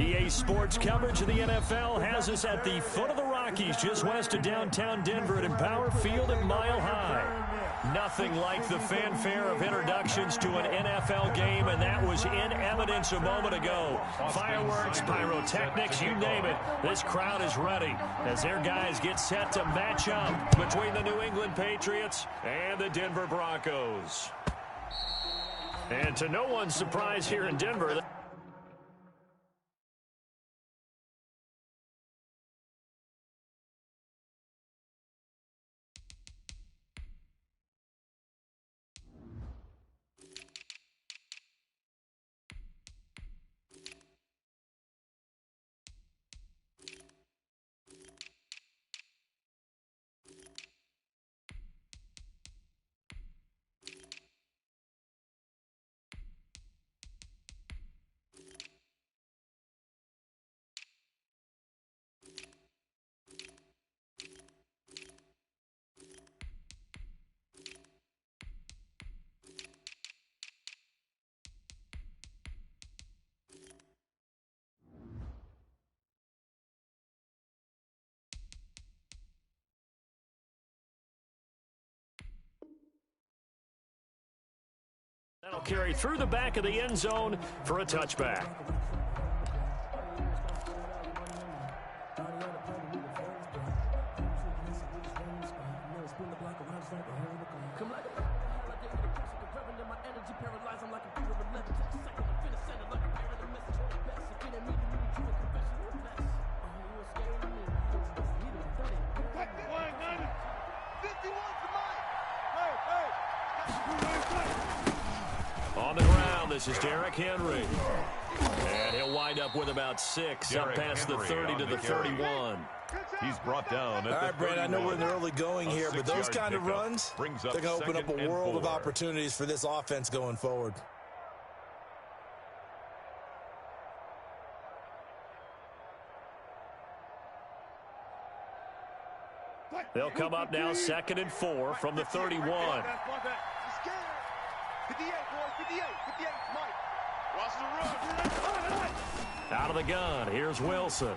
EA Sports coverage of the NFL has us at the foot of the Rockies, just west of downtown Denver at Empower Field at Mile High. Nothing like the fanfare of introductions to an NFL game, and that was in evidence a moment ago. Fireworks, pyrotechnics, you name it. This crowd is ready as their guys get set to match up between the New England Patriots and the Denver Broncos. And to no one's surprise here in Denver, that'll carry through the back of the end zone for a touchback. On the ground, this is Derrick Henry. And he'll wind up with about 6 up past the 30 to the 31. He's brought down. All right, Brad, I know we're in the early going here, but those kind of runs, they're going to open up a world of opportunities for this offense going forward. They'll come up now 2nd and 4 from the 31. 58, boys, 58, Mike. Watch the run. Out of the gun, here's Wilson.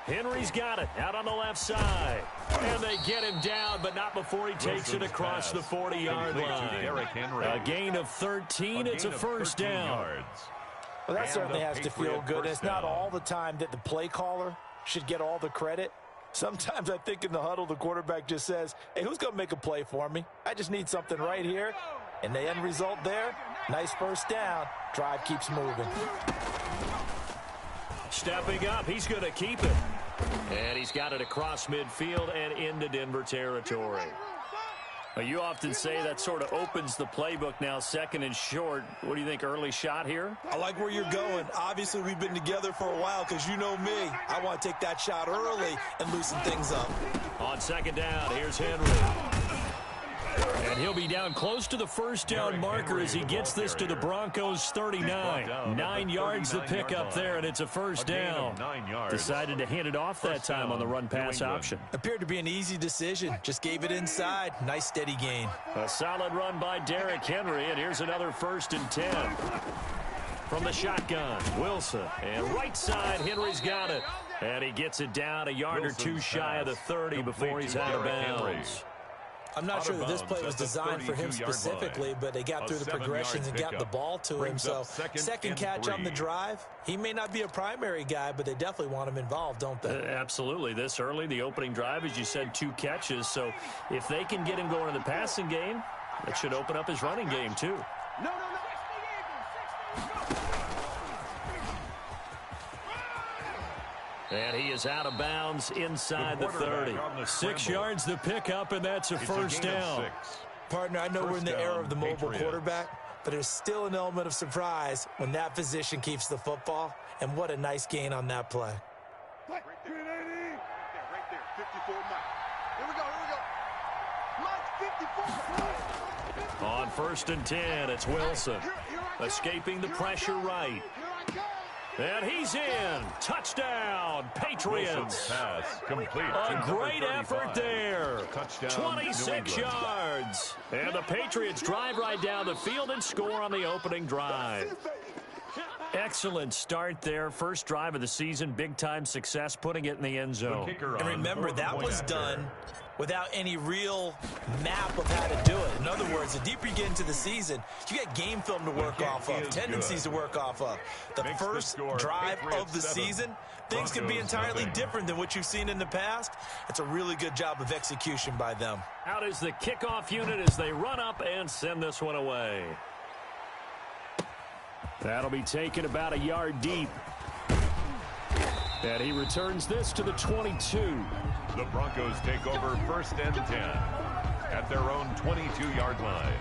Henry's got it, out on the left side. And they get him down, but not before he takes it across the 40-yard line. A gain of 13, it's a first down. Well, that certainly has to feel good. It's not all the time that the play caller should get all the credit. Sometimes I think in the huddle, the quarterback just says, hey, who's going to make a play for me? I just need something right here. And the end result there, nice first down. Drive keeps moving. Stepping up, he's going to keep it. And he's got it across midfield and into Denver territory. Well, you often say that sort of opens the playbook now, 2nd and short. What do you think, early shot here? I like where you're going. Obviously, we've been together for a while because you know me. I want to take that shot early and loosen things up. On 2nd down, here's Henry. And he'll be down close to the first down marker as he gets this to the Broncos 39. 9 yards to pick up there, and it's a first down. Decided to hand it off that time on the run-pass option. Appeared to be an easy decision. Just gave it inside. Nice steady gain. A solid run by Derrick Henry, and here's another 1st and 10. From the shotgun, Wilson. And right side, Henry's got it. And he gets it down a yard or two shy of the 30 before he's out of bounds. I'm not sure that this play was designed for him specifically, but they got through the progressions and got the ball to him. So second catch on the drive. He may not be a primary guy, but they definitely want him involved, don't they? Absolutely. This early, the opening drive, as you said, 2 catches. So if they can get him going in the passing game, that should open up his running game too. No. And he is out of bounds inside the 30. 6 yards to pick up, and that's a first down. Partner, I know we're in the era of the mobile quarterback, but there's still an element of surprise when that position keeps the football, and what a nice gain on that play. Right there, 54 Mike. Here we go. Mike, 54. On 1st and 10, it's Wilson. Escaping the pressure right. And he's in. Touchdown, Patriots. Pass complete. A great effort there. 26 yards. And the Patriots drive right down the field and score on the opening drive. Excellent start there. First drive of the season, big-time success, putting it in the end zone. And remember, that was done without any real map of how to do it. In other words, the deeper you get into the season, you get game film to work off of, tendencies to work off of. The first drive of the season, things can be entirely different than what you've seen in the past. It's a really good job of execution by them. Out is the kickoff unit as they run up and send this one away. That'll be taken about a yard deep. And he returns this to the 22. The Broncos take over 1st and 10 at their own 22-yard line.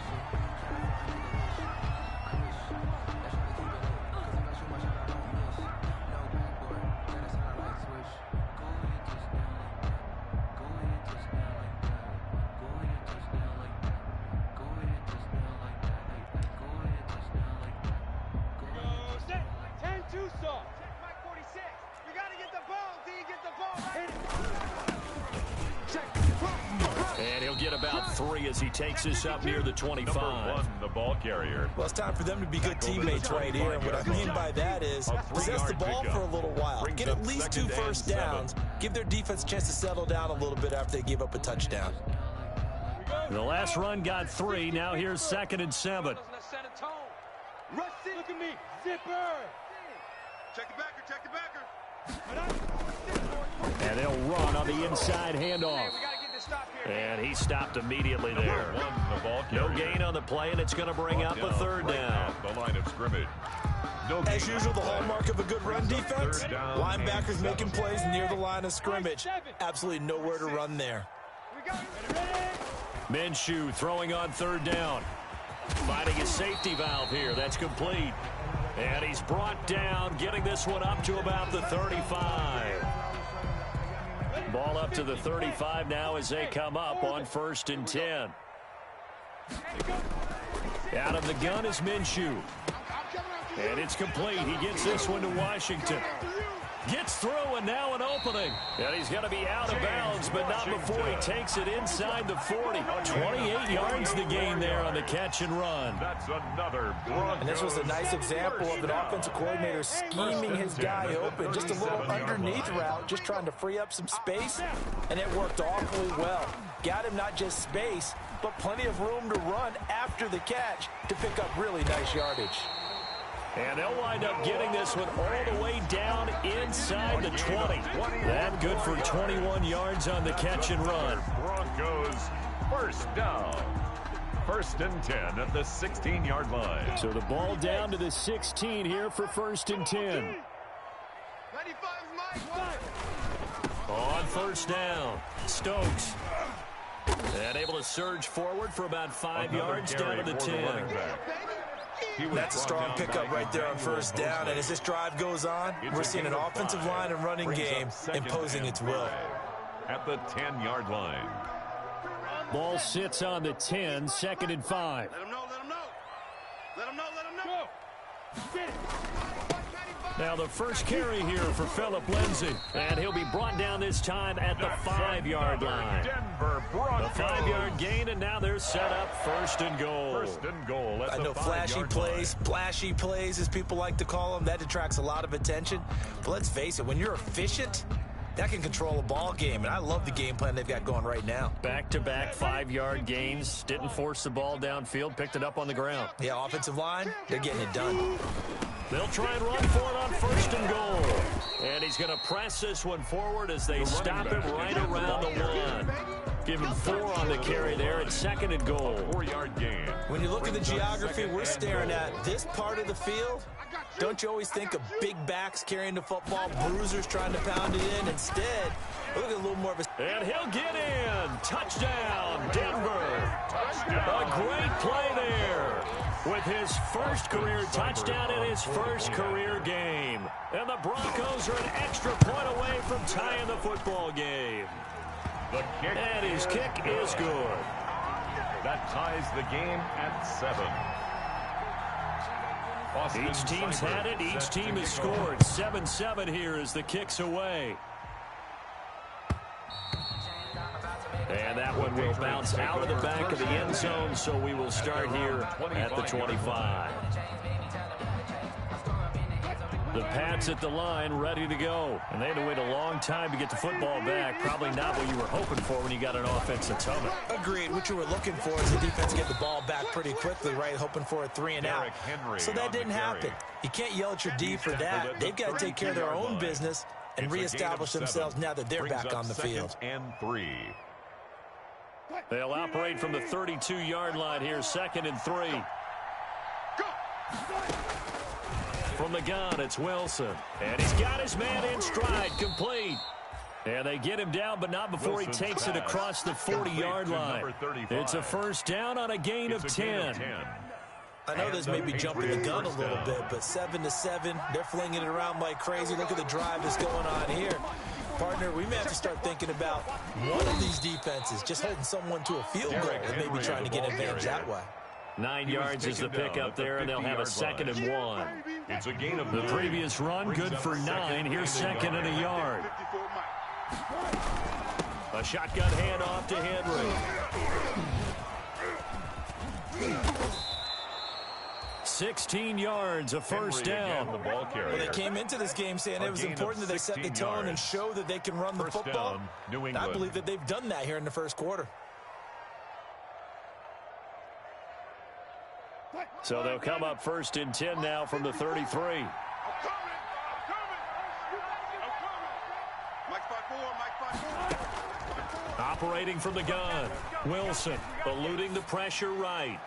And he'll get about 3 as he takes this up near the 25. Number 1, the ball carrier. Well, it's time for them to be good teammates right here. And what I mean by that is possess the ball for a little while. Get at least 2 first downs. Give their defense a chance to settle down a little bit after they give up a touchdown. The last run got 3. Now here's 2nd and 7. Rush it. Look at me. Zipper. Check the backer. Check the backer. And they'll run on the inside handoff. And he stopped immediately there. Number 1, the ball carrier. No gain on the play, and it's going to bring up a 3rd down. The line of scrimmage. As usual, the hallmark of a good run defense, linebackers making plays near the line of scrimmage. Absolutely nowhere to run there. Minshew throwing on 3rd down. Finding a safety valve here. That's complete. And he's brought down, getting this one up to about the 35. Ball up to the 35 now as they come up on 1st and 10. Out of the gun is Minshew. And it's complete. He gets this one to Washington. Gets through, and now an opening. And he's going to be out of bounds, but not before he takes it inside the 40. 28 yards the gain there on the catch and run. That's another Broncos. And this was a nice example of an offensive coordinator scheming his guy open. Just a little underneath route, just trying to free up some space, and it worked awfully well. Got him not just space, but plenty of room to run after the catch to pick up really nice yardage. And they'll wind up getting this one all the way down inside the 20. That good for 21 yards on the catch and run. Broncos first down. 1st and 10 at the 16-yard line. So the ball down to the 16 here for 1st and 10. On 1st down, Stokes. And able to surge forward for about 5 yards down to the 10. That's a strong pickup right there on 1st down, and as this drive goes on, we're seeing an offensive line and running game imposing its will. At the 10-yard line. Ball sits on the 10, 2nd and 5. Let him know. Let him know. Let him know. Let him know. Get it. Now the first carry here for Phillip Lindsay, and he'll be brought down this time at the 5-yard line. Denver Broncos. A 5-yard gain, and now they're set up 1st and goal. 1st and goal. I know flashy plays, flashy plays, as people like to call them, that attracts a lot of attention. But let's face it, when you're efficient, that can control a ball game, and I love the game plan they've got going right now. Back-to-back 5-yard gains, didn't force the ball downfield, picked it up on the ground. Yeah, offensive line, they're getting it done. They'll try and run for it on 1st and goal. And he's going to press this one forward as they stop him right around the 1. Give him 4 on the carry there at 2nd and goal. 4-yard gain. When you look at the geography we're staring at, this part of the field, don't you always think of big backs carrying the football, bruisers trying to pound it in? Instead, look at a little more of a... And he'll get in. Touchdown, Denver. Touchdown. A great play there. With his first career touchdown in his first career game. And the Broncos are an extra point away from tying the football game. The kick. And his kick is good. That ties the game at 7. Each team's had it. Each team has scored. 7-7 here as the kick's away. And that one will bounce out of the back of the end zone, so we will start here at the 25. The Pats at the line, ready to go. And they had to wait a long time to get the football back. Probably not what you were hoping for when you got an offense that's humming. Agreed. What you were looking for is the defense to get the ball back pretty quickly, right? Hoping for a 3-and-out. So that didn't happen. You can't yell at your D for that. They've got to take care of their own business and reestablish themselves now that they're back on the field. And 3. They'll operate from the 32-yard line here, 2nd and 3. From the gun, it's Wilson. And he's got his man in stride, complete. And they get him down, but not before he takes it across the 40-yard line. It's a first down on a gain of 10. I know this may be jumping the gun a little bit, but 7-7, they're flinging it around like crazy. Look at the drive that's going on here. Partner, we may have to start thinking about one of these defenses just holding someone to a field goal and maybe trying to get advantage that way. 9 yards is the pickup there, and they'll have a 2nd and 1. It's a gain of the previous run, good for 9. Here's 2nd and a yard. A shotgun handoff to Henry. 16 yards, a first down. Well, they came into this game saying it was important that they set the tone and show that they can run the football. And I believe that they've done that here in the first quarter. So they'll come up 1st and 10 now from the 33. Operating from the gun, Wilson eluding the pressure right.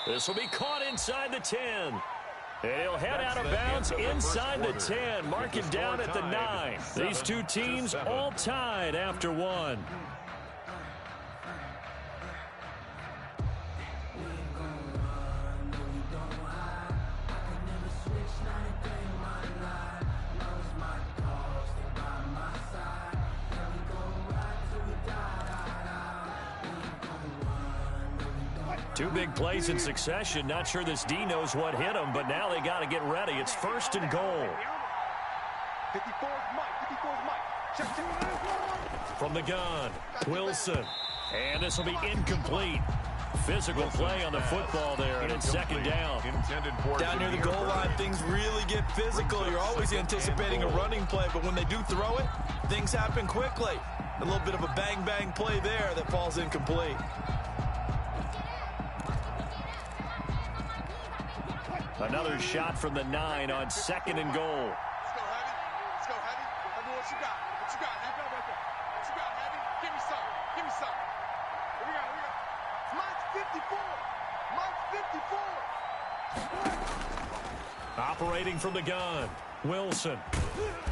This will be caught inside the 10. And he'll head out of bounds inside the 10. Mark him down at the 9. These two teams all tied after 1. Two big plays in succession. Not sure this D knows what hit him, but now they got to get ready. It's 1st and goal. 54 Mike. From the gun, Wilson. And this will be incomplete. Physical play on the football there, and it's 2nd down. Down near the goal line, things really get physical. You're always anticipating a running play, but when they do throw it, things happen quickly. A little bit of a bang-bang play there that falls incomplete. Another shot from the 9 on 2nd and goal. Let's go, Heavy. Let's go, Heavy. Tell me what you got. What you got, Heavy? What you got, Heavy? Give me some. Give me some. Here we go. Here we go. Mike's 54. Mike's 54. Operating from the gun, Wilson.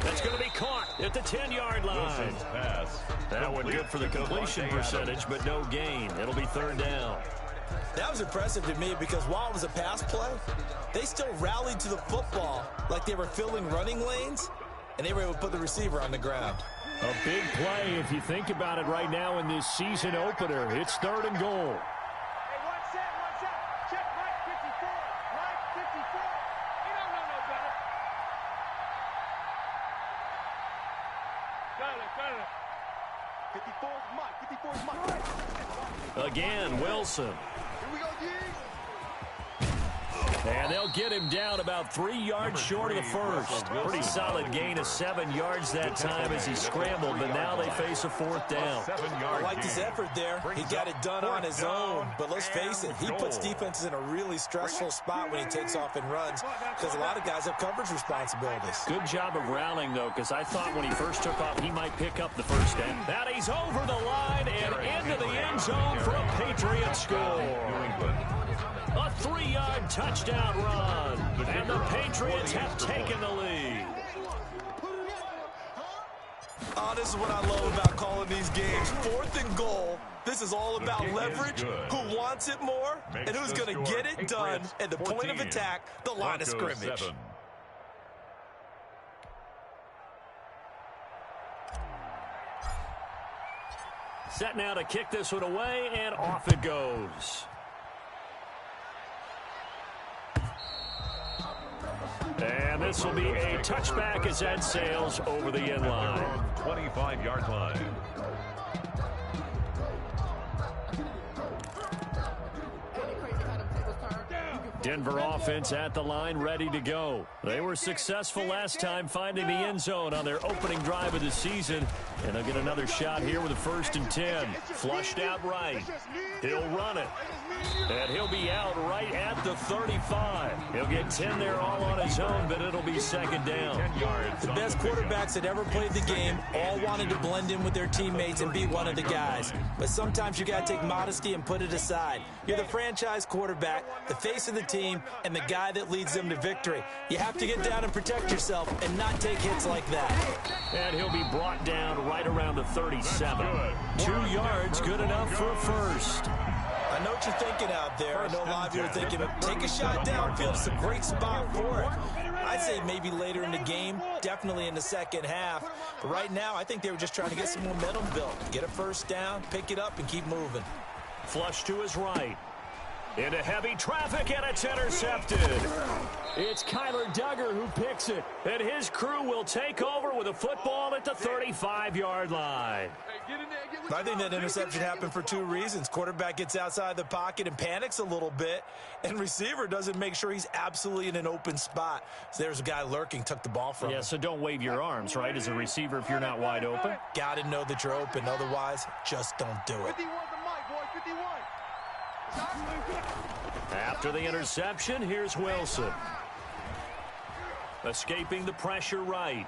That's going to be caught at the 10-yard line. That one good for the completion percentage, but no gain. It'll be 3rd down. That was impressive to me because while it was a pass play, they still rallied to the football like they were filling running lanes, and they were able to put the receiver on the ground. A big play if you think about it right now in this season opener. It's 3rd and goal. Hey, one set. Check Mike 54. Mike 54. He don't know no better. Got it. 54 is Mike. Again, Wilson. Here we go, D. And they'll get him down about 3 yards short of the first. Pretty solid gain of 7 yards that time as he scrambled, but now they face a 4th down. I liked his effort there. He got it done on his own, but let's face it, he puts defenses in a really stressful spot when he takes off and runs because a lot of guys have coverage responsibilities. Good job of rallying, though, because I thought when he first took off, he might pick up the first down. Now he's over the line and into the end zone for a Patriots score. A 3-yard touchdown run, and the Patriots have taken the lead. Oh, this is what I love about calling these games. 4th and goal. This is all about leverage, who wants it more, and who's going to get it done at the point of attack, the line of scrimmage. Set now to kick this one away, and off it goes. And this will be a touchback as that sails over the end line. 25-yard line. Denver offense at the line, ready to go. They were successful last time finding the end zone on their opening drive of the season. And they'll get another shot here with a 1st and 10. Flushed out right. He'll run it. And he'll be out right at the 35. He'll get 10 there all on his own, but it'll be 2nd down. The best quarterbacks that ever played the game all wanted to blend in with their teammates and be one of the guys. But sometimes you got to take modesty and put it aside. You're the franchise quarterback, the face of the team, and the guy that leads them to victory. You have to get down and protect yourself and not take hits like that. And he'll be brought down right around the 37. 2 yards, good enough for a first. I know what you're thinking out there. I know a lot of you are thinking, take a shot downfield. It's a great spot for it. I'd say maybe later in the game, definitely in the second half. But right now, I think they were just trying to get some momentum built. Get a first down, pick it up, and keep moving. Flush to his right. Into heavy traffic, and it's intercepted. It's Kyler Duggar who picks it, and his crew will take over with a football at the 35-yard line. I think that interception happened for 2 reasons. Quarterback gets outside the pocket and panics a little bit, and receiver doesn't make sure he's absolutely in an open spot. So there's a guy lurking, took the ball from him. Yeah, so don't wave your arms, right, as a receiver if you're not wide open. Got to know that you're open. Otherwise, just don't do it. After the interception, here's Wilson. Escaping the pressure right.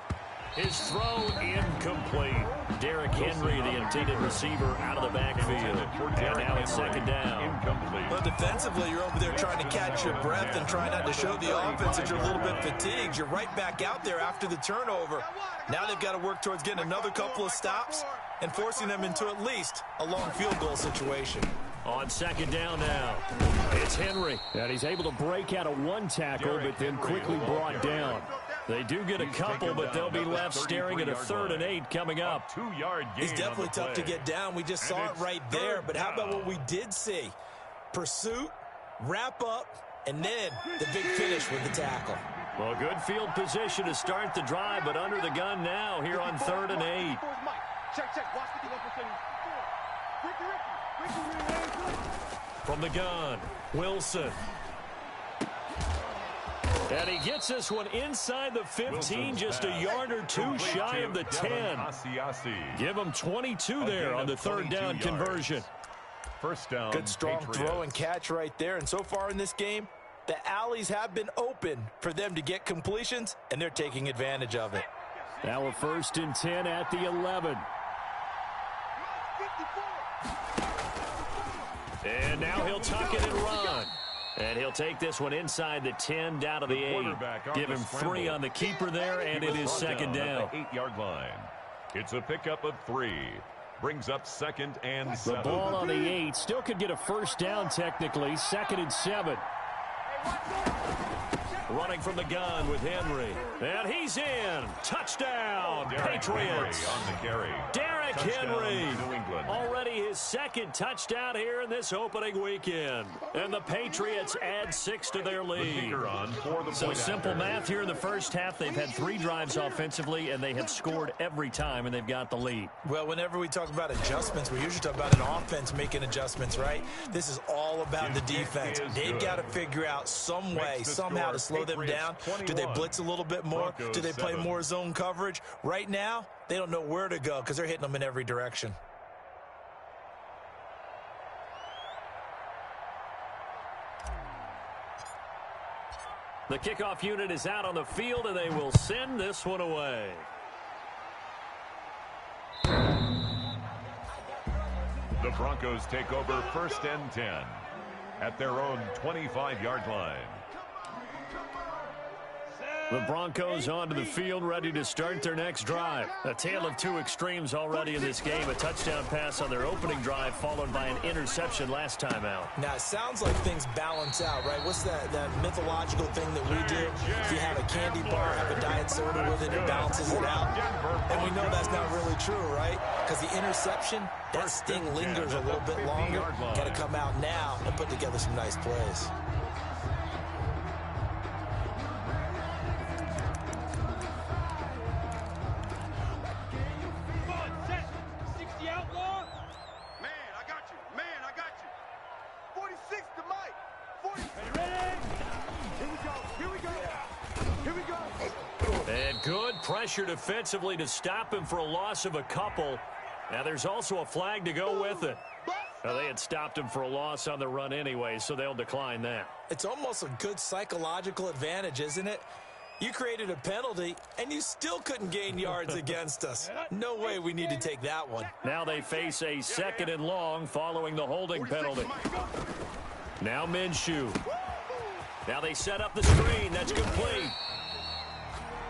His throw incomplete. Derrick Henry, the intended receiver, out of the backfield. And now it's 2nd down. Well, defensively, you're over there trying to catch your breath and try not to show the offense that you're a little bit fatigued. You're right back out there after the turnover. Now they've got to work towards getting another couple of stops and forcing them into at least a long field goal situation. On 2nd down now, it's Henry. And he's able to break out of 1 tackle, but then quickly brought down. They do get a couple, but they'll be left staring at a 3rd and 8 coming up. 2-yard gain. He's definitely tough to get down. We just saw it right there. But how about what we did see? Pursuit, wrap up, and then the big finish with the tackle. Well, good field position to start the drive, but under the gun now here on 3rd and 8. From the gun, Wilson. And he gets this one inside the 15, just a yard or 2 shy of the 10. Give him 22 there on the 3rd down conversion. First down. Good strong throw and catch right there. And so far in this game, the alleys have been open for them to get completions, and they're taking advantage of it. Now a 1st and 10 at the 11. And now he'll tuck it and run. And he'll take this one inside the 10 down to the 8. Give him 3 on the keeper there, and it is 2nd down. 8-yard line. It's a pickup of 3. Brings up 2nd and 7. The ball on the 8 still could get a first down technically. 2nd and 7. Running from the gun with Henry. And he's in. Touchdown, Patriots. On the carry. Derrick Henry. New England. Already his 2nd touchdown here in this opening weekend. And the Patriots add 6 to their lead. So simple math here in the first half. They've had 3 drives offensively, and they have scored every time, and they've got the lead. Well, whenever we talk about adjustments, we usually talk about an offense making adjustments, right? This is all about the defense. They've got to figure out some way, somehow to slow them down. Do they blitz a little bit more? Do they play more zone coverage? Right now, they don't know where to go because they're hitting them in every direction. The kickoff unit is out on the field, and they will send this one away. The Broncos take over 1st and 10 at their own 25-yard line. The Broncos onto the field, ready to start their next drive. A tale of 2 extremes already in this game. A touchdown pass on their opening drive, followed by an interception last time out. Now, it sounds like things balance out, right? What's that mythological thing that we do? If you have a candy bar, have a diet soda with it, it balances it out. And we know that's not really true, right? Because the interception, that sting lingers a little bit longer. Got to come out now and put together some nice plays. pressure defensively to stop him for a loss of a couple. Now there's also a flag to go with it. Now, they had stopped him for a loss on the run anyway, so they'll decline that. It's almost a good psychological advantage, isn't it? You created a penalty, and you still couldn't gain yards against us. No way we need to take that one. Now they face a 2nd and long following the holding penalty. Now Minshew. Now they set up the screen. That's complete.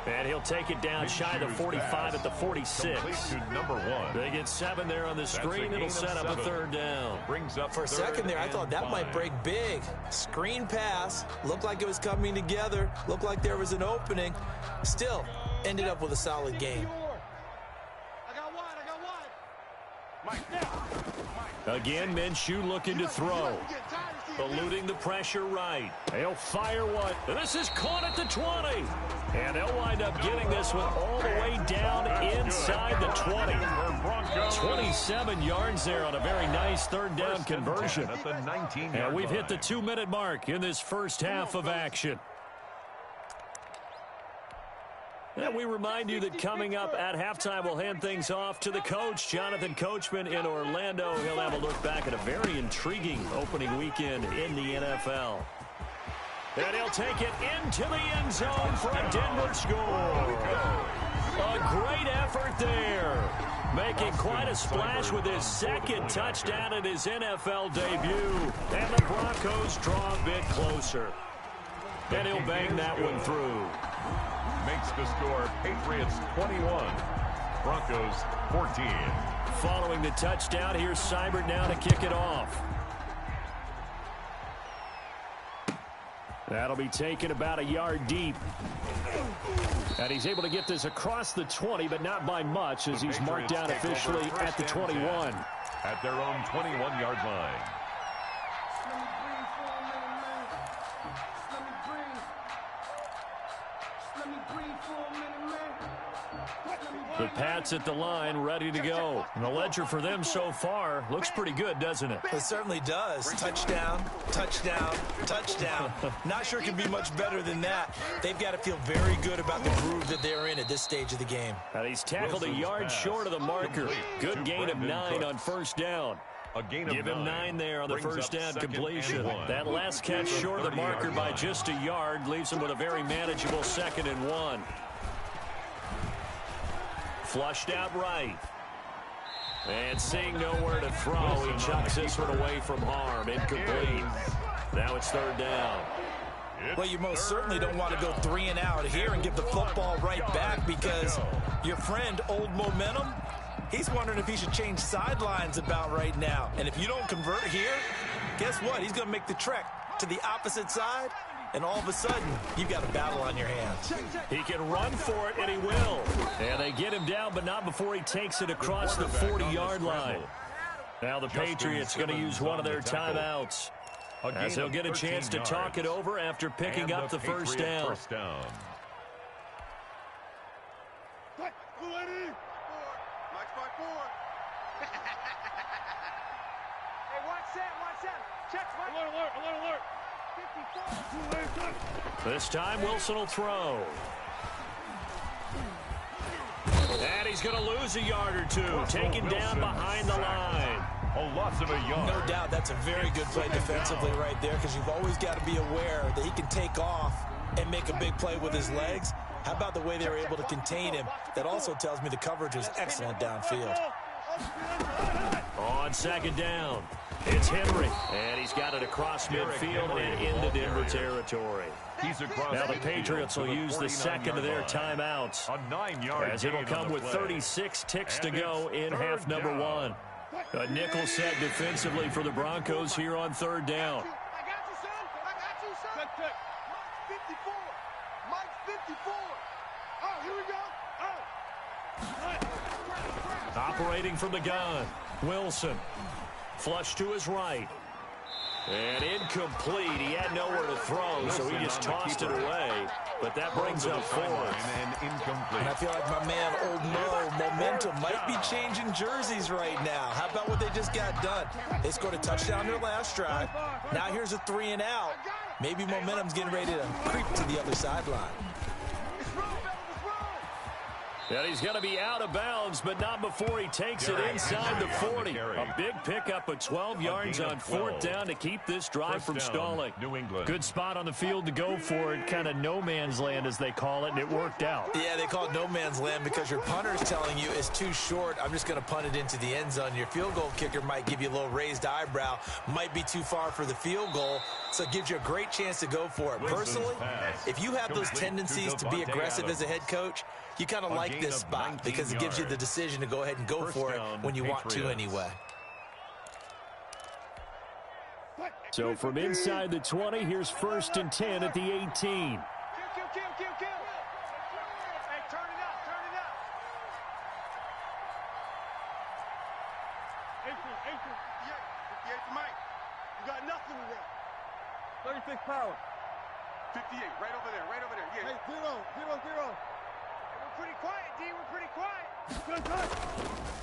And he'll take it down shy of the 45 at the 46. Number 1. They get 7 there on the screen. It'll set up a 3rd down. Brings up For a second there, I thought that might break big. Screen pass. Looked like it was coming together. Looked like there was an opening. Still, ended up with a solid game. Again, Minshew looking to throw. Eluding the pressure right. He'll fire one. This is caught at the 20. And they'll wind up getting this one all the way down inside the 20. 27 yards there on a very nice 3rd down conversion. And we've hit the 2-minute mark in this first half of action. And we remind you that coming up at halftime, we'll hand things off to the coach, Jonathan Coachman in Orlando. He'll have a look back at a very intriguing opening weekend in the NFL. And he'll take it into the end zone for a Denver score. A great effort there. Making quite a splash with his 2nd touchdown in his NFL debut. And the Broncos draw a bit closer. And he'll bang that one through. Makes the score Patriots 21, Broncos 14. Following the touchdown, here's Seibert now to kick it off. That'll be taken about a yard deep. And he's able to get this across the 20, but not by much, as he's marked down officially at the 21. At their own 21-yard line. The Pats at the line, ready to go. And the ledger for them so far looks pretty good, doesn't it? It certainly does. Touchdown, touchdown, touchdown. Not sure it can be much better than that. They've got to feel very good about the groove that they're in at this stage of the game. And he's tackled a yard short of the marker. Good gain of 9 on 1st down. Give him 9 there on the 1st down completion. That last catch short of the marker by just a yard leaves him with a very manageable 2nd and 1. Flushed out right. And seeing nowhere to throw, he chucks this one away from harm. Incomplete. Now it's 3rd down. Well, you most certainly don't want to go 3 and out here and give the football right back, because your friend, Old Momentum, he's wondering if he should change sidelines about right now. And if you don't convert here, guess what? He's going to make the trek to the opposite side, and all of a sudden, you've got a battle on your hands. He can run for it, and he will. And they get him down, but not before he takes it across the 40-yard line. Now the Patriots going to use one of their timeouts, as he'll get a chance to talk it over after picking up the 1st down. Alert. This time Wilson will throw. And he's going to lose a yard or 2. Taken down behind the line. A loss of a yard. No doubt that's a very good play defensively right there, because you've always got to be aware that he can take off and make a big play with his legs. How about the way they were able to contain him? That also tells me the coverage was excellent downfield. On 2nd down, it's Henry. And he's got it across midfield and into Denver territory. Now the Patriots will use the 2nd of their timeouts, as it'll come with 36 ticks to go in half number 1. A nickel set defensively for the Broncos here on 3rd down. I got you, son. Mike's 54. Oh, here we go. Operating from the gun, Wilson. Flush to his right. And incomplete. He had nowhere to throw, so he just tossed it away. But that brings up 4th. And I feel like my man, Old Mo, Momentum, might be changing jerseys right now. How about what they just got done? They scored a touchdown their last drive. Now here's a 3 and out. Maybe Momentum's getting ready to creep to the other sideline. And he's going to be out of bounds, but not before he takes it inside the 40. A big pickup of 12 yards on 4th down to keep this drive from stalling. New England. Good spot on the field to go for it, kind of no man's land as they call it, and it worked out. Yeah, they call it no man's land because your punter is telling you it's too short. I'm just going to punt it into the end zone. Your field goal kicker might give you a little raised eyebrow, might be too far for the field goal, so it gives you a great chance to go for it. Personally, if you have those tendencies to be aggressive as a head coach, you kind of like this spot because it gives you the decision to go ahead and go for it when you want to anyway. So from inside the 20, here's 1st and 10 at the 18. Kill. Hey, turn it up, turn it up. 18. 58 for Mike. You got nothing with that. 36 power. 58, right over there, yeah. Hey, 0. We're pretty quiet, D. We're pretty quiet.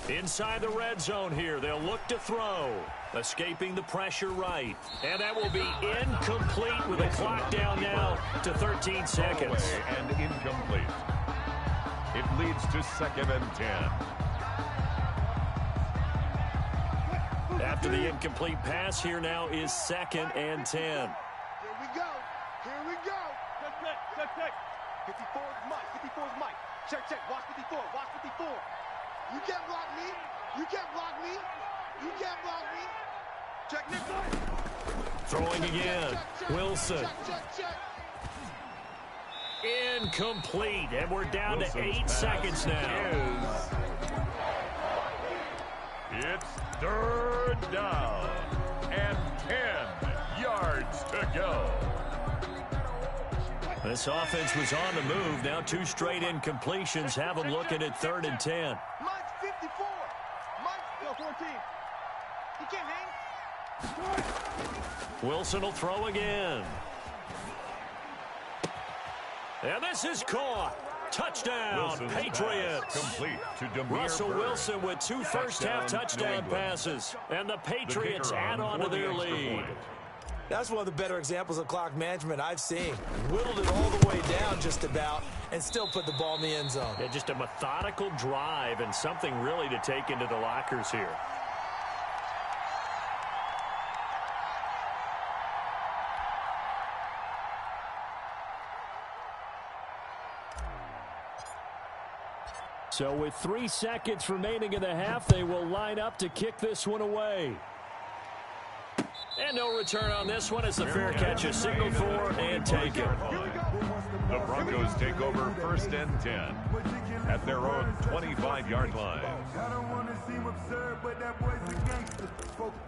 Inside the red zone here. They'll look to throw. Escaping the pressure right. And that will be incomplete with the clock down now to 13 seconds. And incomplete. It leads to 2nd and 10. After the incomplete pass, here now is 2nd and 10. Here we go. Check. 54 is Mike. Check. Watch 54. You can't block me. Check, Nick. Throwing again. Wilson. Check. Incomplete. And we're down to 8 seconds now. It's 3rd down and 10 yards to go. This offense was on the move. Now 2 straight incompletions have them looking at 3rd and 10. Mike's 54. Mike's 14. He can't hang. Wilson will throw again. And this is caught. Touchdown, Wilson's Patriots. Complete to Demir Russell Bird. Wilson with 2 first-half touchdown passes. And the Patriots add on to their lead. That's one of the better examples of clock management I've seen. Whittled it all the way down just about and still put the ball in the end zone. Yeah, just a methodical drive and something really to take into the lockers here. So with 3 seconds remaining in the half, they will line up to kick this one away. And no return on this one as the fair catch is signaled for and taken. The Broncos take over 1st and 10 at their own 25-yard line. I don't want to seem absurd, but that boy's a gangster.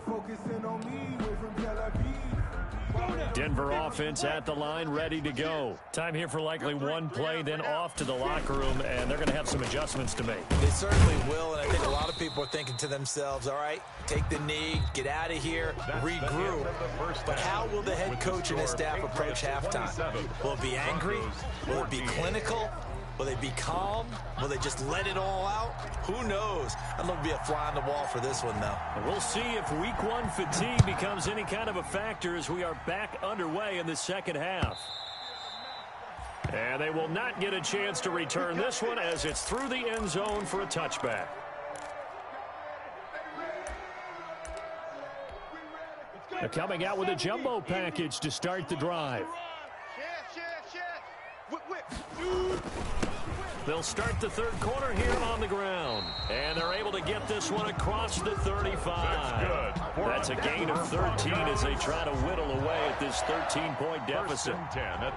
Focusing on me, away from Tel Aviv. Denver offense at the line, ready to go. Time here for likely one play, then off to the locker room, and they're going to have some adjustments to make. They certainly will, and I think a lot of people are thinking to themselves, all right, take the knee, get out of here, regroup. But how will the head coach and his staff approach halftime? Will it be angry? Will it be clinical? Will they be calm? Will they just let it all out? Who knows? I'd love to be a fly on the wall for this one, though. And we'll see if week 1 fatigue becomes any kind of a factor as we are back underway in the second half. And they will not get a chance to return this one as it's through the end zone for a touchback. They're coming out with a jumbo package to start the drive. They'll start the 3rd quarter here on the ground. And they're able to get this one across the 35. That's a gain of 13 as they try to whittle away at this 13-point deficit.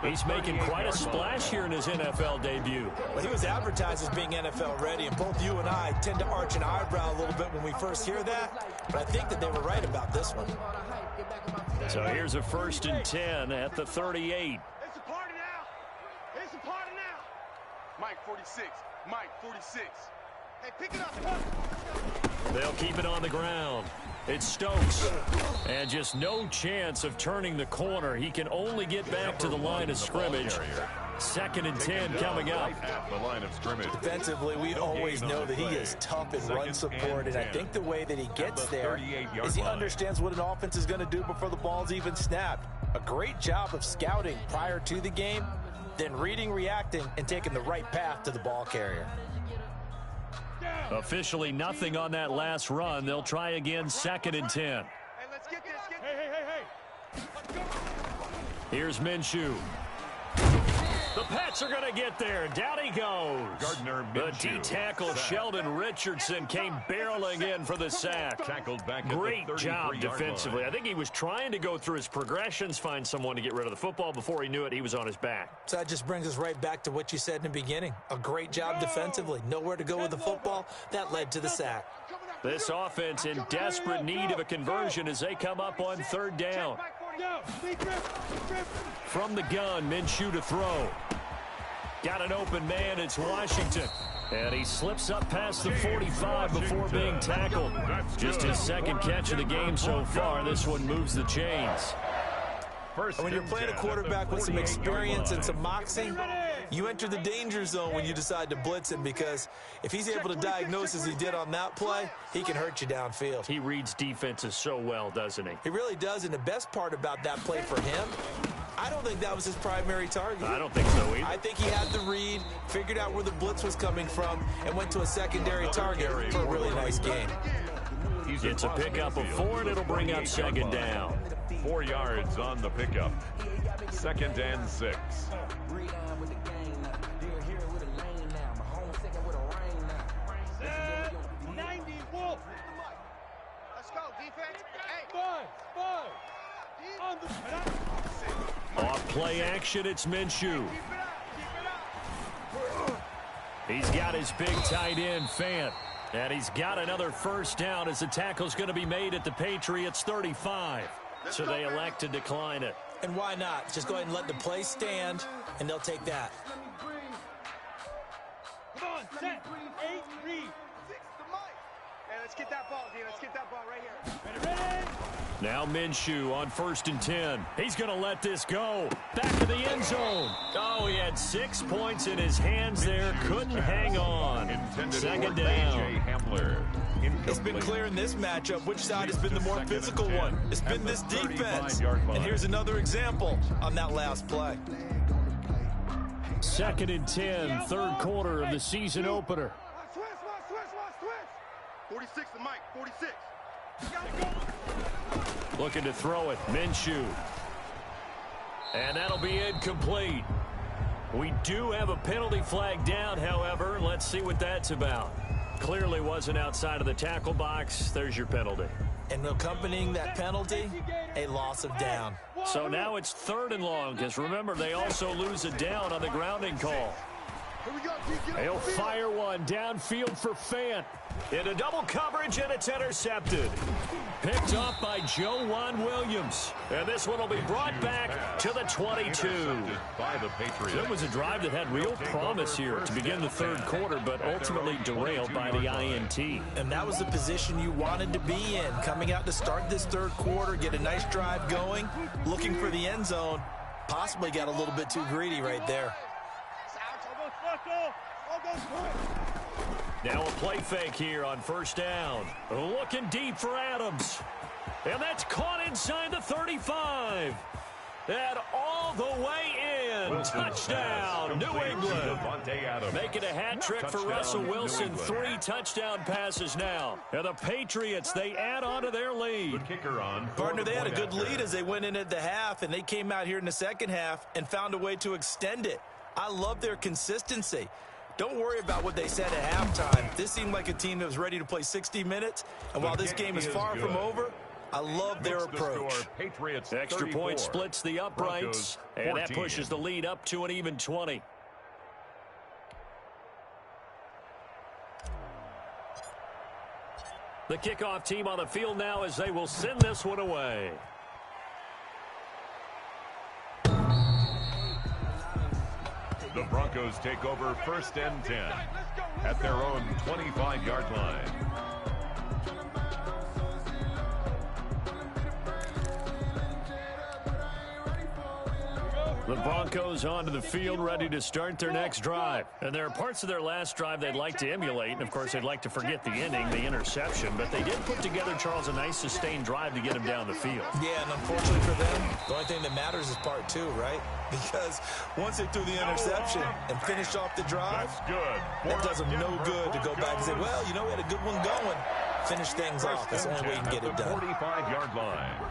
He's making quite a splash here in his NFL debut. Well, he was advertised as being NFL ready, and both you and I tend to arch an eyebrow a little bit when we first hear that. But I think that they were right about this one. So here's a 1st and 10 at the 38. It's a party now. It's a party now. Mike 46. Mike 46. Hey, pick it up. They'll keep it on the ground. It's Stokes. And just no chance of turning the corner. He can only get back to the line of scrimmage. 2nd and 10 coming up. At the line of scrimmage. Defensively, we always know that he is tough in run support, and I think the way that he gets there is he understands what an offense is going to do before the ball's even snapped. A great job of scouting prior to the game, then reading, reacting, and taking the right path to the ball carrier. Officially nothing on that last run. They'll try again, 2nd and 10. Hey, let's get this. Hey. Here's Minshew. The Pats are going to get there. Down he goes. Gardner The Minshew. D-tackle Sheldon Richardson came barreling in for the sack. Tackled back at Great the job 33-yard defensively. line. I think he was trying to go through his progressions, find someone to get rid of the football. Before he knew it, he was on his back. So that just brings us right back to what you said in the beginning. A great job defensively. Nowhere to go with the football. That led to the sack. This offense in desperate need of a conversion as they come up on 3rd down. From the gun, Minshew to throw. Got an open man, it's Washington. And he slips up past the 45 before being tackled. Just his 2nd catch of the game so far. This one moves the chains. And when you're playing a quarterback with some experience and some moxie, you enter the danger zone when you decide to blitz him, because if he's able to diagnose as he did on that play, he can hurt you downfield. He reads defenses so well, doesn't he? He really does, and the best part about that play for him, I don't think that was his primary target. I don't think so either. I think he had the read, figured out where the blitz was coming from, and went to a secondary target for a really nice game. It's a pickup of 4, and it'll bring up 2nd down. 4 yards on the pickup. 2nd and 6. 90 Wolf. Let's go, defense. Hey. Off play action, it's Minshew. He's got his big tight end, Fant. And he's got another 1st down as the tackle's going to be made at the Patriots 35. So they elect to decline it. And why not? Just go ahead and let the play stand, and they'll take that. Come on, set. 8, read. 6 to Mike. Hey, let's get that ball, D. Let's get that ball right here. Ready? Now Minshew on 1st and 10. He's going to let this go. Back of the end zone. Oh, he had 6 points in his hands there. Couldn't hang on. 2nd down. It's been clear in this matchup which side has been the more physical one. It's been this defense. And here's another example on that last play. 2nd and 10, 3rd quarter of the season opener. Switch. 46 to Mike. 46. Looking to throw it, Minshew. And that'll be incomplete. We do have a penalty flag down, however. Let's see what that's about. Clearly wasn't outside of the tackle box. There's your penalty. And accompanying that penalty, a loss of down. So now it's 3rd and long, because remember, they also lose a down on the grounding call. They'll fire one downfield for Fant. Into double coverage, and it's intercepted. Picked off by Joejuan Williams. And this one will be brought back to the 22. It was a drive that had real promise here to begin the 3rd quarter, but ultimately derailed by the INT. And that was the position you wanted to be in. Coming out to start this 3rd quarter, get a nice drive going, looking for the end zone. Possibly got a little bit too greedy right there. Now a play fake here on 1st down. Looking deep for Adams. And that's caught inside the 35. And all the way in. Touchdown, New England. Making a hat trick for Russell Wilson. 3 touchdown passes now. And the Patriots, they add on to their lead. Partner, they had a good lead as they went in at the half, and they came out here in the 2nd half and found a way to extend it. I love their consistency. Don't worry about what they said at halftime. This seemed like a team that was ready to play 60 minutes. And while this game is far from over, I love their approach. Extra point splits the uprights, and that pushes the lead up to an even 20. The kickoff team on the field now as they will send this one away. The Broncos take over 1st and 10 at their own 25-yard line. The Broncos onto the field, ready to start their next drive. And there are parts of their last drive they'd like to emulate. And, of course, they'd like to forget the ending, the interception. But they did put together, Charles, a nice sustained drive to get him down the field. Yeah, and unfortunately for them, the only thing that matters is part two, right? Because once they threw the interception and finished off the drive, that does them no good to go back and say, well, you know, we had a good one going. Finish things off. That's the only way you can get it done. 45-yard line.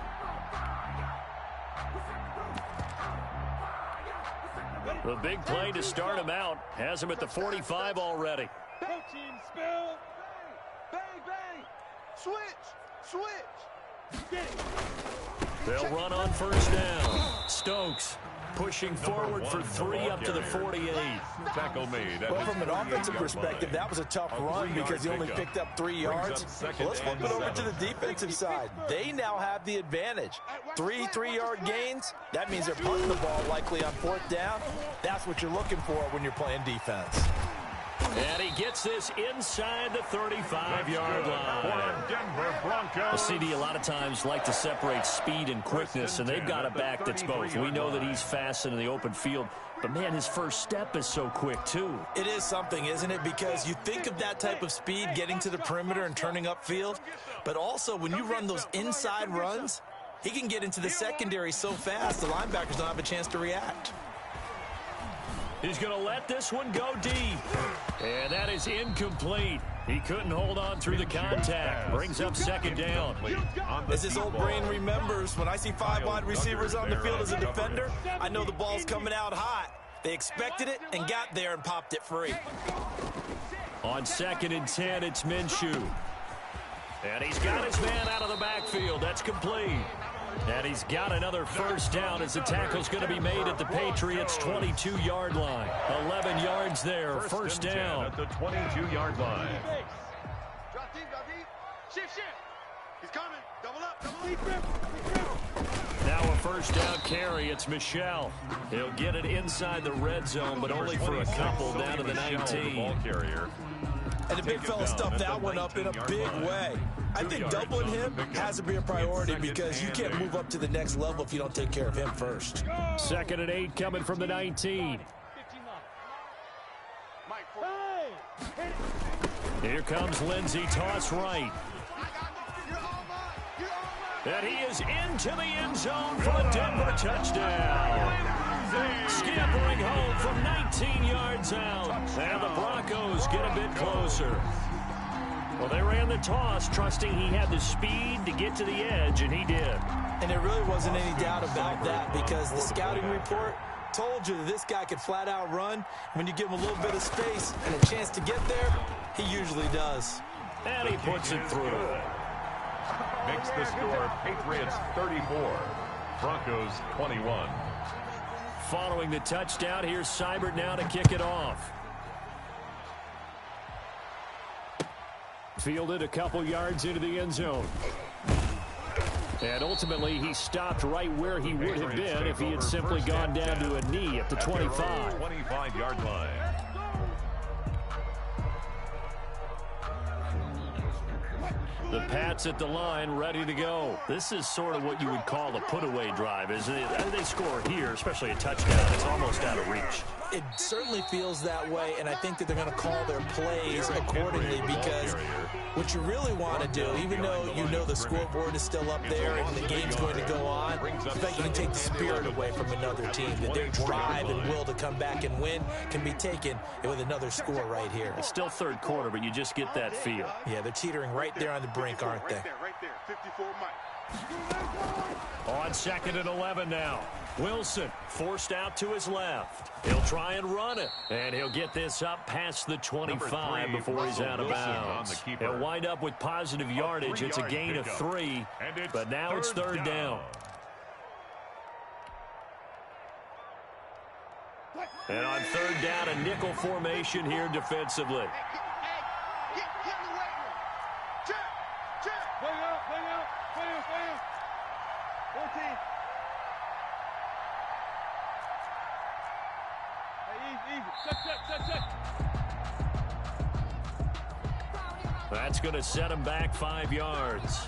The big play to start him out has him at the 45 already. Coaching spell. Bang, bang. Switch. They'll run on first down. Stokes pushing forward for 3 up to the 48. Tackle made. Well, from an offensive perspective, that was a tough run because he only picked up 3 yards. Well, let's flip it over to the defensive side. They now have the advantage. 3 3-yard gains. That means they're punting the ball likely on 4th down. That's what you're looking for when you're playing defense. And he gets this inside the 35-yard line. Denver Broncos. The CD a lot of times like to separate speed and quickness, and they've got a back that's both. We know that he's fast in the open field, but, man, his first step is so quick, too. It is something, isn't it? Because you think of that type of speed getting to the perimeter and turning upfield, but also when you run those inside runs, he can get into the secondary so fast the linebackers don't have a chance to react. He's going to let this one go deep. And that is incomplete. He couldn't hold on through the contact. Brings up 2nd down. As his old brain remembers, when I see 5 wide receivers on the field as a defender, I know the ball's coming out hot. They expected it and got there and popped it free. On 2nd and 10, it's Minshew. And he's got his man out of the backfield. That's complete. And he's got another first down as the tackle's going to be made at the Patriots' 22-yard line. 11 yards there, first down. At the 22-yard line. Drop deep. Shift. He's coming. Double up. Now a first down carry. It's Michel. He'll get it inside the red zone, but only for a couple down to the 19. Ball carrier. And the big fella stuffed that one up in a big way. I think doubling him has to be a priority because you can't move up to the next level if you don't take care of him first. 2nd and 8 coming from the 19. Here comes Lindsey, toss right. And he is into the end zone for a Denver touchdown. Scampering home from 19 yards out. And the Broncos get a bit closer. Well, they ran the toss, trusting he had the speed to get to the edge, and he did. And there really wasn't any doubt about that because the scouting report told you that this guy could flat out run. When you give him a little bit of space and a chance to get there, he usually does. And he puts it through. Makes the score Patriots 34, Broncos 21. Following the touchdown, here's Seibert now to kick it off. Fielded a couple yards into the end zone. And ultimately, he stopped right where he would have been if he had simply gone down to a knee at the 25. 25-yard line. The Pats at the line, ready to go. This is sort of what you would call a put-away drive. As they score here, especially a touchdown, it's almost out of reach. It certainly feels that way, and I think that they're going to call their plays accordingly because what you really want to do, even though you know the scoreboard is still up there and the game's going to go on, the fact you can take the spirit away from another team, that their drive and will to come back and win can be taken with another score right here. It's still 3rd quarter, but you just get that feel. Yeah, they're teetering right there on the brink, aren't they? Right there. 54 Mike. On 2nd and 11 now. Wilson forced out to his left. He'll try and run it. And he'll get this up past the 25 before he's out of bounds. He'll wind up with positive yardage. It's a gain of 3, but now it's 3rd down. And on 3rd down, a nickel formation here defensively. That's going to set him back 5 yards.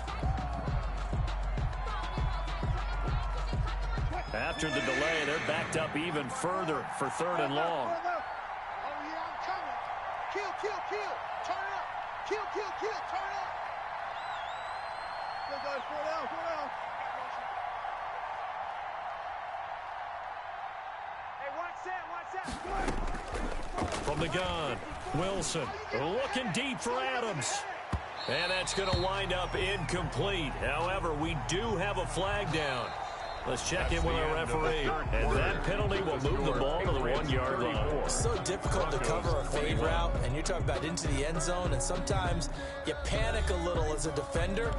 After the delay, they're backed up even further for 3rd and long. Oh, yeah, I'm coming. Kill, kill, kill. Turn up. Kill, kill, kill. Turn up. Good, guys. 4 down, 4 down. Hey, watch that, From the gun, Wilson looking deep for Adams. And that's going to wind up incomplete. However, we do have a flag down. Let's check in with our referee. And that penalty will move the ball to the 1-yard line. It's so difficult to cover a fade route, and you're talking about into the end zone, and sometimes you panic a little as a defender,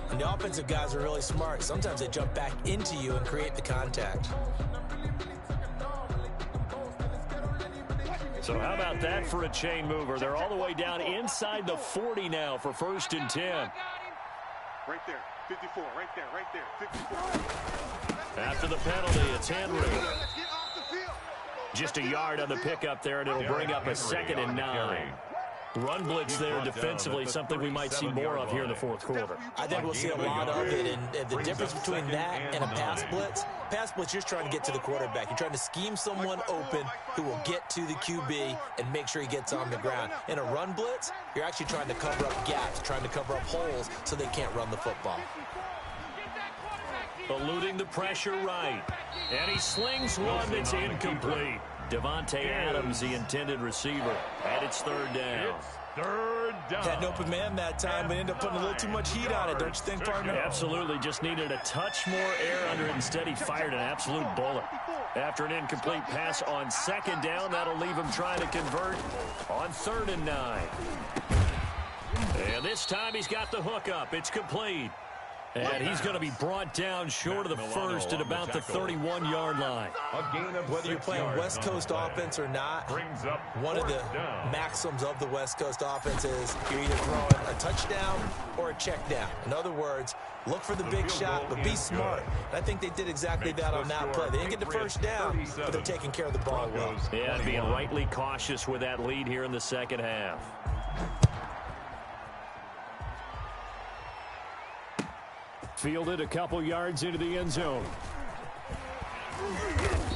and the offensive guys are really smart. Sometimes they jump back into you and create the contact. So how about that for a chain mover? They're all the way down inside the 40 now for 1st and 10. Right there. 54. Right there. Right there. 54. After the penalty, it's Henry. Let's get off the field. Just a yard on the pickup there, and it'll bring up a 2nd and 9. Run blitz there defensively, something we might see more of here in the 4th quarter. I think we'll see a lot of it, and the difference between that and a pass blitz, you're trying to get to the quarterback. You're trying to scheme someone open who will get to the QB and make sure he gets on the ground. In a run blitz, you're actually trying to cover up gaps, trying to cover up holes so they can't run the football. Eluding the pressure right. And he slings one that's incomplete. Devontae Adams, the intended receiver. And it's 3rd down. It's 3rd down. Had an open man that time, but ended up putting a little too much heat on it, don't you think, partner? Absolutely. Just needed a touch more air under it. Instead, he fired an absolute bullet. After an incomplete pass on 2nd down, that'll leave him trying to convert on 3rd and 9. And this time he's got the hook up. It's complete. And he's going to be brought down short of the 1st at about the 31-yard line. Whether you're playing West Coast offense or not, one of the maxims of the West Coast offense is you're either throwing a touchdown or a check down. In other words, look for the big shot, but be smart. And I think they did exactly that on that play. They didn't get the 1st down, but they're taking care of the ball well. Yeah, being rightly cautious with that lead here in the 2nd half. Fielded a couple yards into the end zone.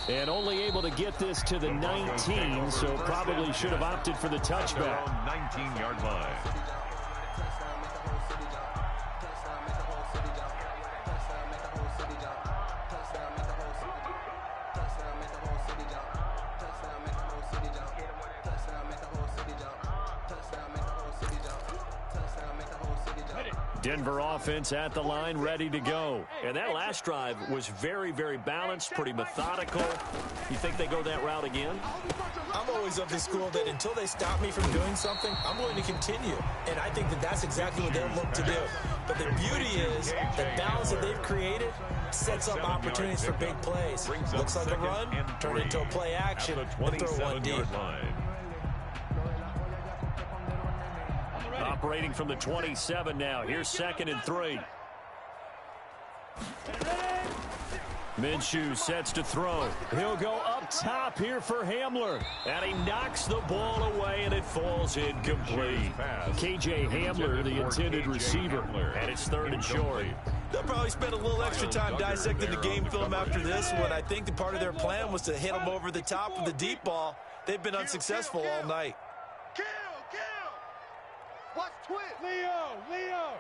And only able to get this to the 19, so probably should have opted for the touchback. 19-yard line. Denver offense at the line, ready to go. And that last drive was very, very balanced, pretty methodical. You think they go that route again? I'm always of the school that until they stop me from doing something, I'm going to continue. And I think that that's exactly what they'll look to do. But the beauty is the balance that they've created sets up opportunities for big plays. Looks like a run, turn it into a play action, and throw one deep. Operating from the 27 now. Here's 2nd and 3. Minshew sets to throw. He'll go up top here for Hamler. And he knocks the ball away, and it falls incomplete. K.J. Hamler, the intended receiver. And it's 3rd and short. They'll probably spend a little extra time dissecting the game film after this one. I think the part of their plan was to hit them over the top of the deep ball. They've been unsuccessful all night. Kill, kill. Watch twist. Leo.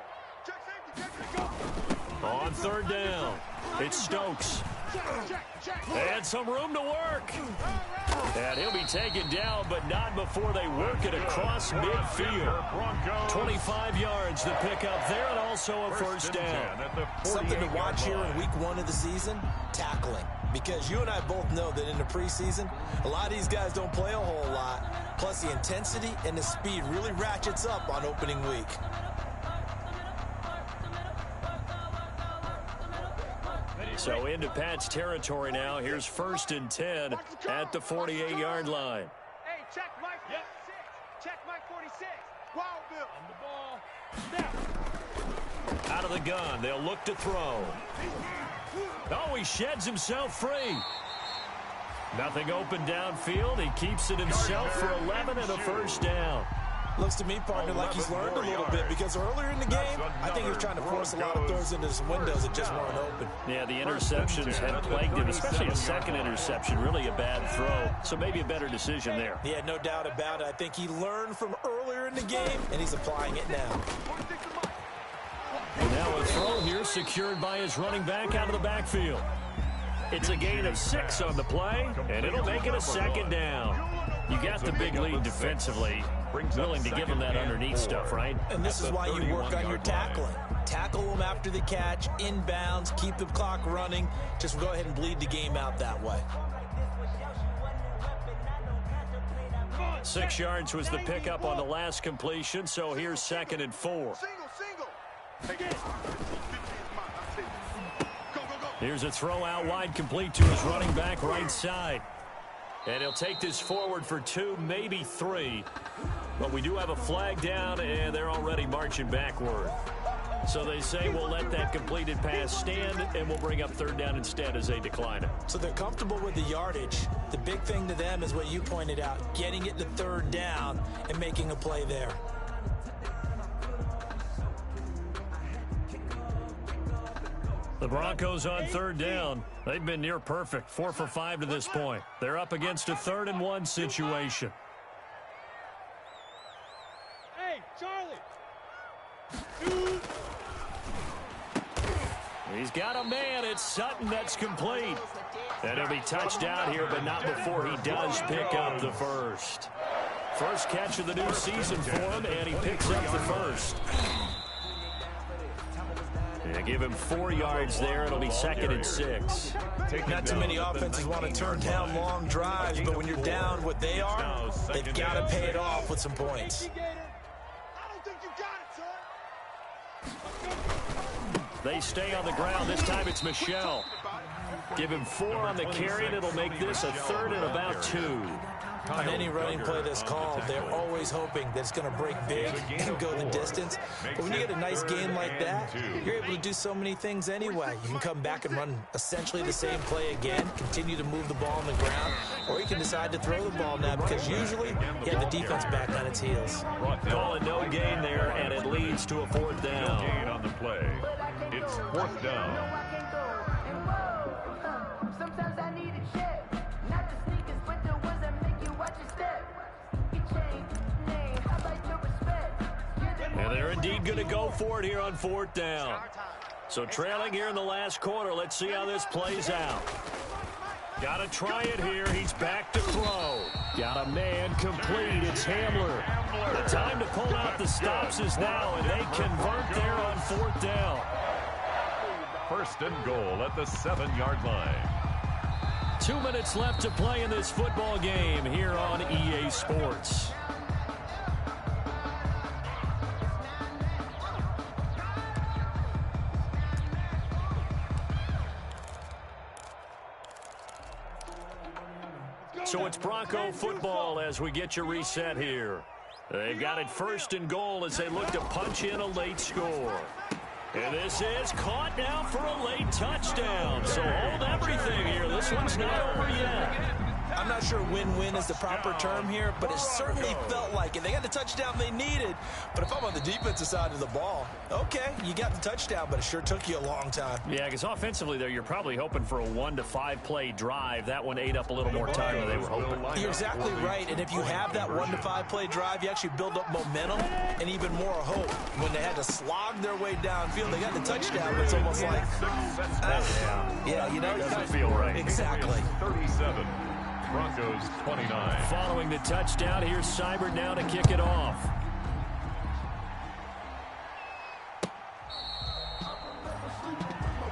Check safety, go. On 3rd down, it's Stokes. And some room to work. And he'll be taken down, but not before they work it across midfield. 25 yards to pick up there, and also a 1st down. Something to watch here in week 1 of the season, tackling. Because you and I both know that in the preseason, a lot of these guys don't play a whole lot. Plus, the intensity and the speed really ratchets up on opening week. So into Pat's territory now. Here's 1st and 10 at the 48-yard line. Hey, check Mike 46. Check Mike 46. Wild Bill. On the ball. Snap. Out of the gun. They'll look to throw. Oh, he sheds himself free. Nothing open downfield. He keeps it himself for 11 and a 1st down. Looks to me, partner, like he's learned a little bit, because earlier in the game, I think he was trying to force a lot of throws into some windows that just weren't open. Yeah, the interceptions had plagued him, especially a second interception, really a bad throw. So maybe a better decision there. Yeah, no doubt about it. I think he learned from earlier in the game, and he's applying it now. And now a throw here secured by his running back out of the backfield. It's a gain of 6 on the play, and it'll make it a second down. You got the big lead defensively. Willing to give him that underneath stuff, right? And this is why you work on your tackling. Tackle them after the catch, inbounds, keep the clock running. Just go ahead and bleed the game out that way. 6 yards was the pickup on the last completion, so here's 2nd and 4. Here's a throw out wide, complete to his running back right side. And he'll take this forward for 2, maybe 3. But we do have a flag down, and they're already marching backward. So they say we'll let that completed pass stand, and we'll bring up 3rd down instead as they decline it. So they're comfortable with the yardage. The big thing to them is what you pointed out, getting it to 3rd down and making a play there. The Broncos on 3rd down. They've been near perfect, 4 for 5 to this point. They're up against a 3rd and 1 situation. Hey, Charlie. He's got a man. It's Sutton that's complete. And he'll be touched out here, but not before he does pick up the first. First catch of the new season for him, and he picks up the first. Yeah, give him 4 yards there. It'll be 2nd and 6. Not too many offenses want to turn down long drives, but when you're down what they are, they've got to pay it off with some points. They stay on the ground. This time it's Michelle. Give him 4 on the carry, and it'll make this a 3rd and about 2. On any running play that's called, they're always hoping that it's going to break big and go the distance. But when you get a nice game like that, you're able to do so many things anyway. You can come back and run essentially the same play again, continue to move the ball on the ground, or you can decide to throw the ball now, because usually you have the defense back on its heels. Calling no gain there, and it leads to a 4th down. Gain on the play. It's 4th down. Sometimes I need a check, not the sneakers, but the ones that make you watch your step. Your chain, name, I like your respect. And they're indeed going to go for it here on 4th down. So trailing here in the last quarter. Let's see how this plays out. Got to try it here. He's back to throw. Got a man complete. It's Hamler. The time to pull out the stops is now, and they convert there on 4th down. 1st and goal at the 7-yard line. 2 minutes left to play in this football game here on EA Sports. So it's Bronco football as we get you reset here. They've got it 1st and goal as they look to punch in a late score. And this is caught now for a late touchdown. So hold everything here. This one's not over yet. I'm not sure win-win is the proper term here, but it certainly felt like it. They got the touchdown they needed, but if I'm on the defensive side of the ball, okay, you got the touchdown, but it sure took you a long time. Yeah, because offensively there, you're probably hoping for a 1 to 5 play drive. That one ate up a little more time than they were hoping. You're exactly right, and if you have that 1 to 5 play drive, you actually build up momentum and even more hope. When they had to slog their way downfield, they got the touchdown, but it's almost like, yeah, you know, it doesn't feel right. Exactly. 37. Broncos 29. Following the touchdown, here's Seibert now to kick it off.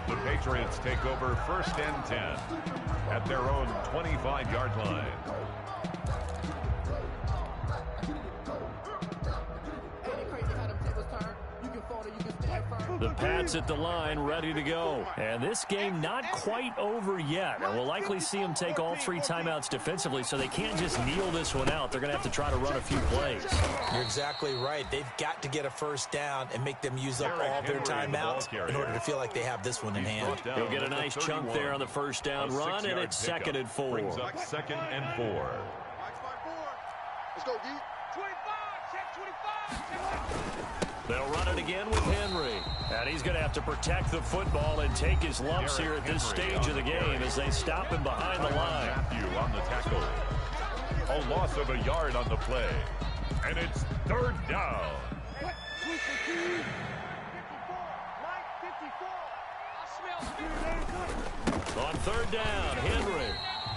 The Patriots take over 1st and 10 at their own 25-yard line. The Pats at the line, ready to go. And this game not quite over yet. And we'll likely see them take all 3 timeouts defensively, so they can't just kneel this one out. They're going to have to try to run a few plays. You're exactly right. They've got to get a 1st down and make them use up all their timeouts in order to feel like they have this one in hand. He'll get a nice chunk there on the 1st down run, and it's 2nd and 4. Brings up 2nd and 4. Let's go, D. 25, check 25. They'll run it again with Henry. And he's going to have to protect the football and take his lumps here at this stage of the game as they stop him behind the line. Matthew on the tackle. A loss of a yard on the play. And it's third down. On third down, Henry.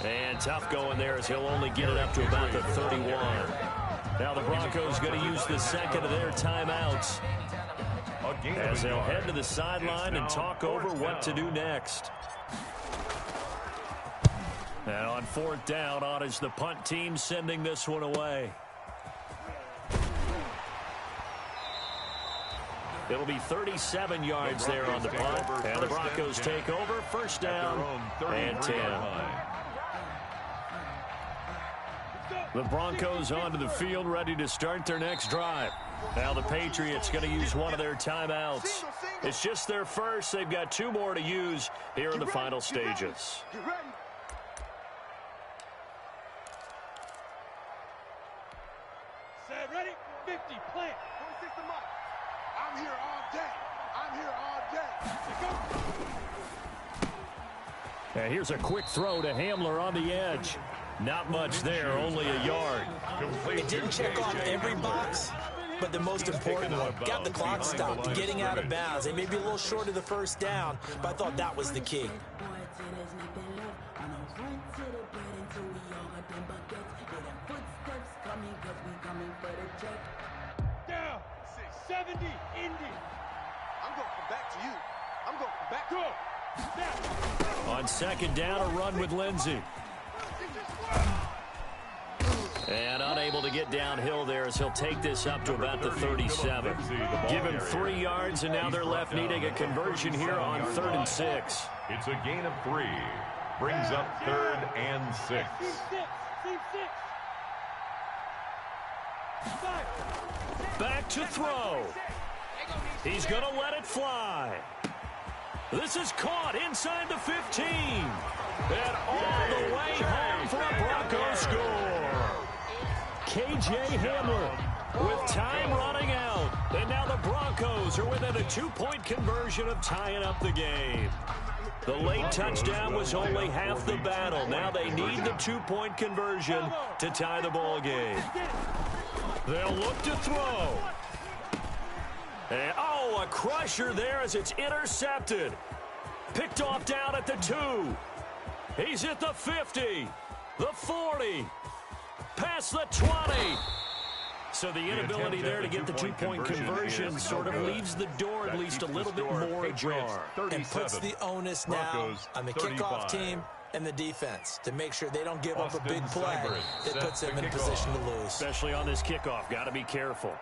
And tough going there as he'll only get it up to about the 31. Now the Broncos going to use the second of their timeouts as they'll head to the sideline and talk over what to do next. And on fourth down, on is the punt team sending this one away. It'll be 37 yards there on the punt. And the Broncos take over. First down and 10. The Broncos onto the field, ready to start their next drive. Now the Patriots going to use one of their timeouts. It's just their first. They've got 2 more to use here in the final stages. Set, ready, 50, plant. 26 to Mike. I'm here all day. I'm here all day. And here's a quick throw to Hamler on the edge. Not much there, only a yard. It didn't check off every box, but the most important one, got the clock stopped, getting out of bounds. They may be a little short of the first down, but I thought that was the key. Down, 670, Indy. I'm going to come back to you. I'm going to come back. Go. On second down, a run with Lindsey. And unable to get downhill there as he'll take this up to about the 37. Give him 3 yards, and now they're left needing a conversion here on 3rd and 6. It's a gain of 3. Brings up 3rd and 6. Back to throw. He's going to let it fly. This is caught inside the 15. And all the way home for a Broncos score. K.J. Hamler with time running out. And now the Broncos are within a 2-point conversion of tying up the game. The late touchdown was only half the battle. Now they need the 2-point conversion to tie the ball game. They'll look to throw. And, a crusher there as it's intercepted. Picked off down at the 2. He's at the 50, the 40, past the 20. So the inability there to get the 2-point conversion sort of leaves the door at least a little bit more ajar. And puts the onus now on the kickoff team and the defense to make sure they don't give up a big play that puts them in a position to lose. Especially on this kickoff. Got to be careful.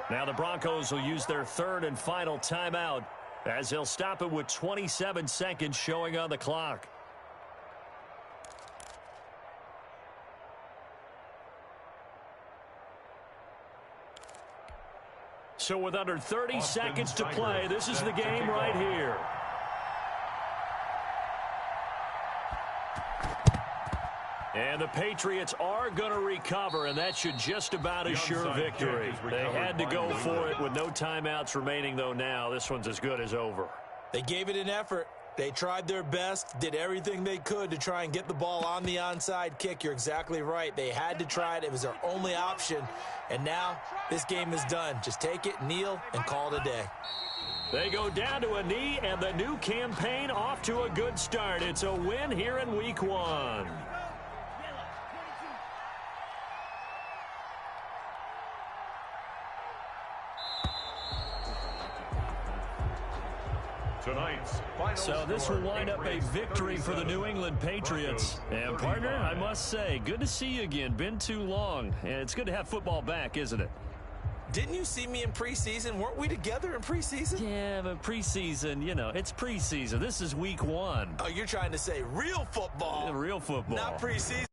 Now the Broncos will use their 3rd and final timeout as they'll stop it with 27 seconds showing on the clock. So with under 30 seconds to play, this is the game right here. And the Patriots are going to recover, and that should just about assure victory. They had to go for it with no timeouts remaining, though now. This one's as good as over. They gave it an effort. They tried their best, did everything they could to try and get the ball on the onside kick. You're exactly right. They had to try it. It was their only option. And now this game is done. Just take it, kneel, and call it a day. They go down to a knee, and the new campaign off to a good start. It's a win here in Week 1. So this will wind up a victory for the New England Patriots. And, partner, I must say, good to see you again. Been too long. And it's good to have football back, isn't it? Didn't you see me in preseason? Weren't we together in preseason? Yeah, but preseason, it's preseason. This is Week 1. Oh, you're trying to say real football. Real football. Not preseason.